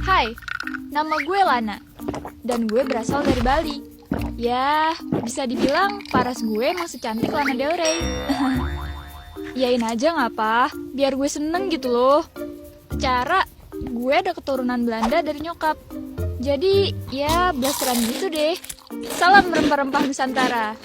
Hai, nama gue Lana, dan gue berasal dari Bali. Ya, bisa dibilang paras gue emang secantik Lana Del Rey. Yain aja ngapa, biar gue seneng gitu loh. Cara, gue ada keturunan Belanda dari nyokap. Jadi, ya blasteran gitu deh. Salam rempah-rempah Nusantara.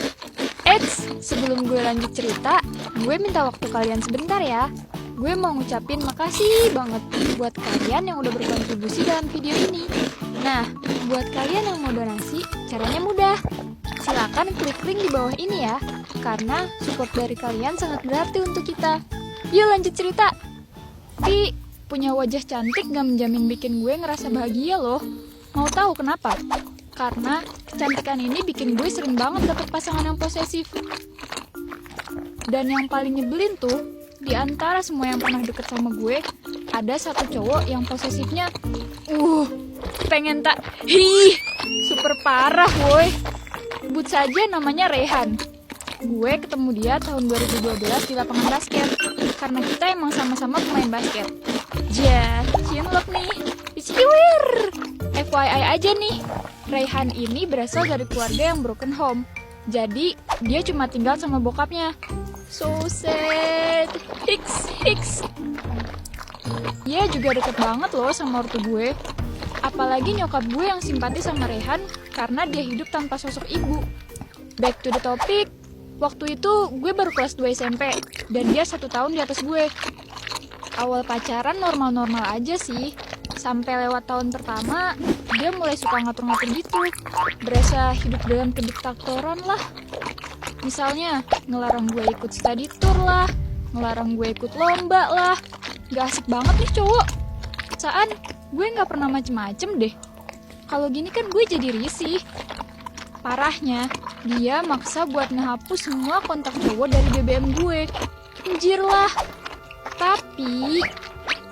Eits, sebelum gue lanjut cerita, gue minta waktu kalian sebentar ya. Gue mau ngucapin makasih banget buat kalian yang udah berkontribusi dalam video ini. Nah, buat kalian yang mau donasi, caranya mudah. Silakan klik link di bawah ini ya, karena support dari kalian sangat berarti untuk kita. Yuk lanjut cerita. Tapi, punya wajah cantik gak menjamin bikin gue ngerasa bahagia loh. Mau tahu kenapa? Karena kecantikan ini bikin gue sering banget dapet pasangan yang posesif. Dan yang paling nyebelin tuh, di antara semua yang pernah deket sama gue, ada satu cowok yang posesifnya, pengen tak, super parah woi. Sebut saja namanya Rehan. Gue ketemu dia tahun 2012 di lapangan basket, karena kita emang sama-sama pemain basket. Cinlok nih, Biscuit. FYI aja nih, Rehan ini berasal dari keluarga yang broken home. Jadi, dia cuma tinggal sama bokapnya. So sad. Hiks. Dia juga deket banget loh sama ortu gue. Apalagi nyokap gue yang simpati sama Rehan karena dia hidup tanpa sosok ibu. Back to the topic. Waktu itu gue baru kelas 2 SMP dan dia 1 tahun di atas gue. Awal pacaran normal-normal aja sih. Sampai lewat tahun pertama, dia mulai suka ngatur-ngatur gitu. Berasa hidup dalam kediktatoran lah. Misalnya, ngelarang gue ikut study tour lah, ngelarang gue ikut lomba lah. Gak asik banget nih cowok. Perasaan, gue gak pernah macem-macem deh. Kalau gini kan gue jadi risih. Parahnya, dia maksa buat ngehapus semua kontak cowok dari BBM gue. Anjir lah. Tapi,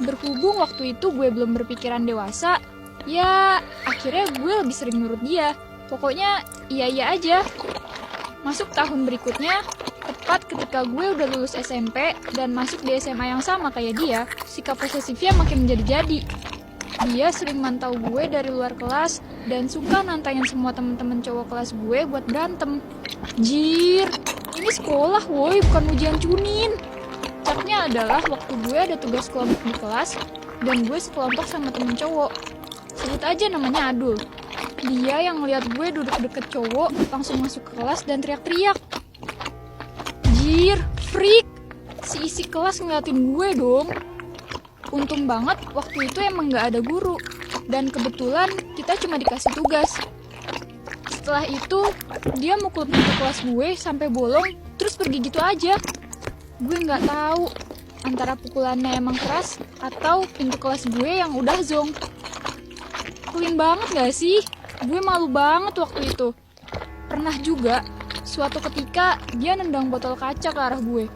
berhubung waktu itu gue belum berpikiran dewasa, ya akhirnya gue lebih sering nurut dia. Pokoknya, iya aja. Masuk tahun berikutnya, tepat ketika gue udah lulus SMP dan masuk di SMA yang sama kayak dia, sikap posesifnya makin menjadi-jadi. Dia sering mantau gue dari luar kelas dan suka nantangin semua temen-temen cowok kelas gue buat berantem. Jir, ini sekolah woi, bukan ujian cunin. Capnya adalah waktu gue ada tugas kelompok di kelas dan gue sekelompok sama temen cowok. Sebut aja namanya Adul. Dia yang ngeliat gue duduk deket cowok, langsung masuk ke kelas dan teriak-teriak. Jir, freak! Si isi kelas ngeliatin gue dong. Untung banget waktu itu emang gak ada guru. Dan kebetulan kita cuma dikasih tugas. Setelah itu, dia mukul pintu kelas gue sampai bolong, terus pergi gitu aja. Gue gak tahu antara pukulannya emang keras atau pintu kelas gue yang udah zonk. Clean banget gak sih? Gue malu banget waktu itu. Pernah juga, suatu ketika dia nendang botol kaca ke arah gue.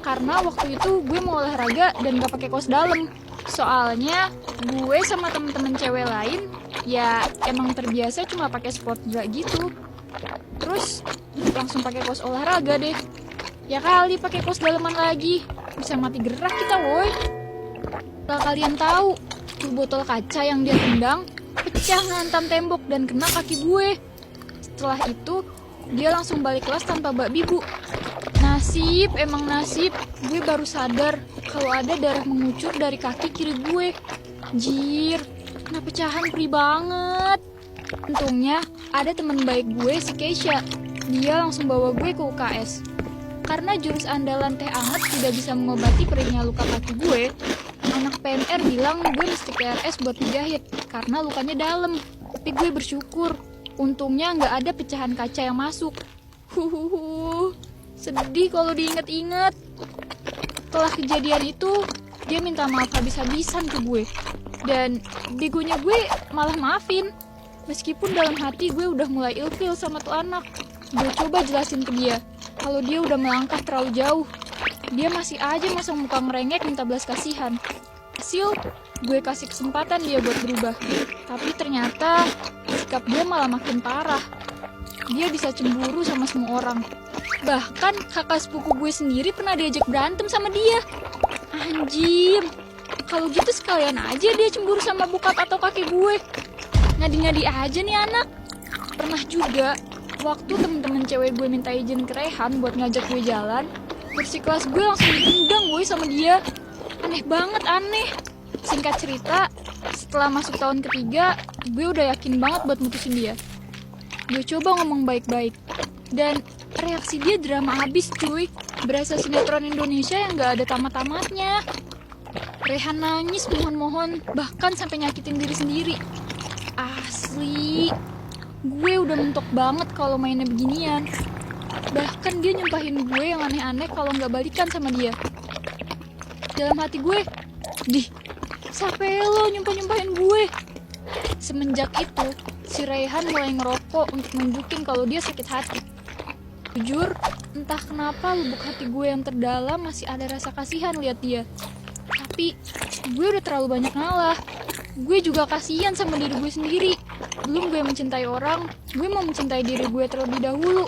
Karena waktu itu gue mau olahraga dan gak pakai kaos dalam. Soalnya gue sama temen-temen cewek lain ya emang terbiasa cuma pakai sport bra gitu. Terus langsung pakai kaos olahraga deh. Ya kali pakai kaos dalaman lagi, bisa mati gerak kita woi. Kalau kalian tahu, tuh botol kaca yang dia tendang pecah ngantam tembok dan kena kaki gue. Setelah itu, dia langsung balik kelas tanpa babi bu. Nasib, emang nasib. Gue baru sadar kalau ada darah mengucur dari kaki kiri gue. Jir, kena pecahan perih banget. Untungnya, ada teman baik gue si Keisha. Dia langsung bawa gue ke UKS. Karena jurus andalan teh anget tidak bisa mengobati perihnya luka kaki gue, anak PMR bilang gue mesti ke RS buat dijahit karena lukanya dalam. Tapi gue bersyukur, untungnya nggak ada pecahan kaca yang masuk. Sedih kalau diinget-inget. Setelah kejadian itu, dia minta maaf habis-habisan ke gue. Dan begonya gue malah maafin. Meskipun dalam hati gue udah mulai ilfil sama tuh anak. Gue coba jelasin ke dia kalau dia udah melangkah terlalu jauh. Dia masih aja masang muka merengek minta belas kasihan. Hasil, gue kasih kesempatan dia buat berubah. Tapi ternyata sikap dia malah makin parah. Dia bisa cemburu sama semua orang. Bahkan kakak sepupu gue sendiri pernah diajak berantem sama dia. Anjir, Kalau gitu sekalian aja dia cemburu sama bokap atau kakek gue. Ngadi-ngadi aja nih anak. Pernah juga, waktu temen-temen cewek gue minta izin ke Rehan buat ngajak gue jalan, kursi kelas gue langsung ditendang gue sama dia. Aneh banget, aneh. Singkat cerita, setelah masuk tahun ketiga, gue udah yakin banget buat mutusin dia. Gue coba ngomong baik-baik, dan reaksi dia drama abis cuy. Berasa sinetron Indonesia yang gak ada tamat-tamatnya. Rehan nangis mohon-mohon, bahkan sampai nyakitin diri sendiri. Asli, gue udah mentok banget kalau mainnya beginian. Bahkan dia nyumpahin gue yang aneh-aneh kalau gak balikan sama dia. Dalam hati gue, siapa lo nyumpahin gue? Semenjak itu, si Rehan mulai ngerokok untuk nunjukin kalau dia sakit hati. Jujur, entah kenapa lubuk hati gue yang terdalam masih ada rasa kasihan lihat dia. Tapi, gue udah terlalu banyak ngalah. Gue juga kasihan sama diri gue sendiri. Belum gue mencintai orang, gue mau mencintai diri gue terlebih dahulu.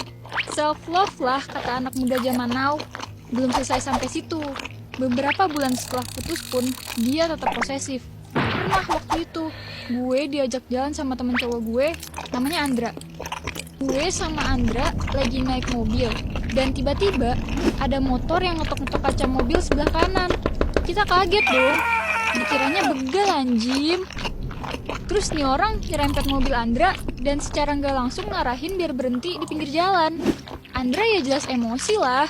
Self-love lah, kata anak muda zaman now. Belum selesai sampai situ. Beberapa bulan setelah putus pun, dia tetap posesif. Pernah waktu itu, gue diajak jalan sama temen cowok gue, namanya Andra. Gue sama Andra lagi naik mobil, dan tiba-tiba ada motor yang ngetok-ngetok kaca mobil sebelah kanan. Kita kaget dong, dikiranya begal anjim. Terus nih orang nyerempet mobil Andra, dan secara nggak langsung ngarahin biar berhenti di pinggir jalan. Andra ya jelas emosi lah.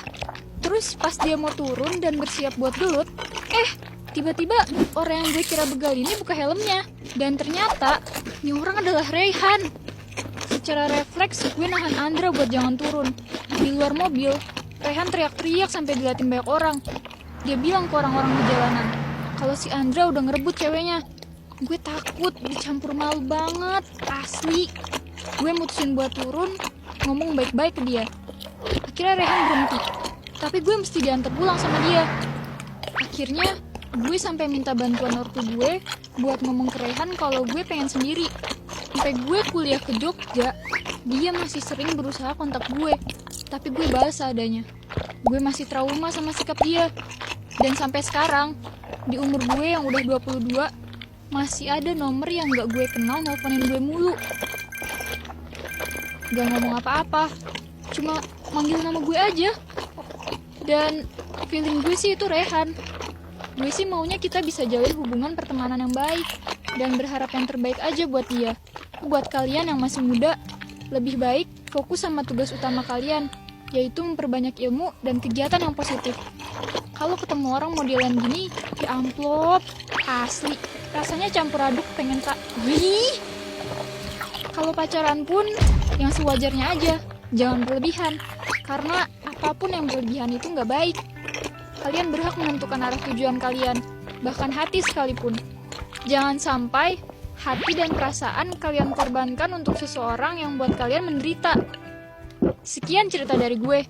Terus pas dia mau turun dan bersiap buat gelut, tiba-tiba orang yang gue kira begal ini buka helmnya. Dan ternyata, ini orang adalah Rehan. Secara refleks, gue nahan Andra buat jangan turun. Di luar mobil, Rehan teriak-teriak sampai diliatin banyak orang. Dia bilang ke orang-orang di jalanan, kalau si Andra udah ngerebut ceweknya. Gue takut, dicampur malu banget, asli. Gue mutusin buat turun, ngomong baik-baik ke dia. Akhirnya Rehan berhenti, tapi gue mesti diantar pulang sama dia. Akhirnya, gue sampai minta bantuan ortu gue buat ngomong ke Rehan kalau gue pengen sendiri. Sampai gue kuliah ke Jogja, dia masih sering berusaha kontak gue. Tapi gue balas seadanya. Gue masih trauma sama sikap dia. Dan sampai sekarang, di umur gue yang udah 22, masih ada nomor yang gak gue kenal nelfonin gue mulu. Gak ngomong apa-apa, cuma manggil nama gue aja. Dan feeling gue sih itu Rehan. Gue sih maunya kita bisa jalin hubungan pertemanan yang baik, dan berharap yang terbaik aja buat dia. Buat kalian yang masih muda, lebih baik fokus sama tugas utama kalian, yaitu memperbanyak ilmu dan kegiatan yang positif. Kalau ketemu orang modelan gini, ya amplop, asli, rasanya campur aduk pengen wih. Kalau pacaran pun, yang sewajarnya aja, jangan berlebihan, karena apapun yang berlebihan itu nggak baik. Kalian berhak menentukan arah tujuan kalian, bahkan hati sekalipun. Jangan sampai hati dan perasaan kalian korbankan untuk seseorang yang buat kalian menderita. Sekian cerita dari gue.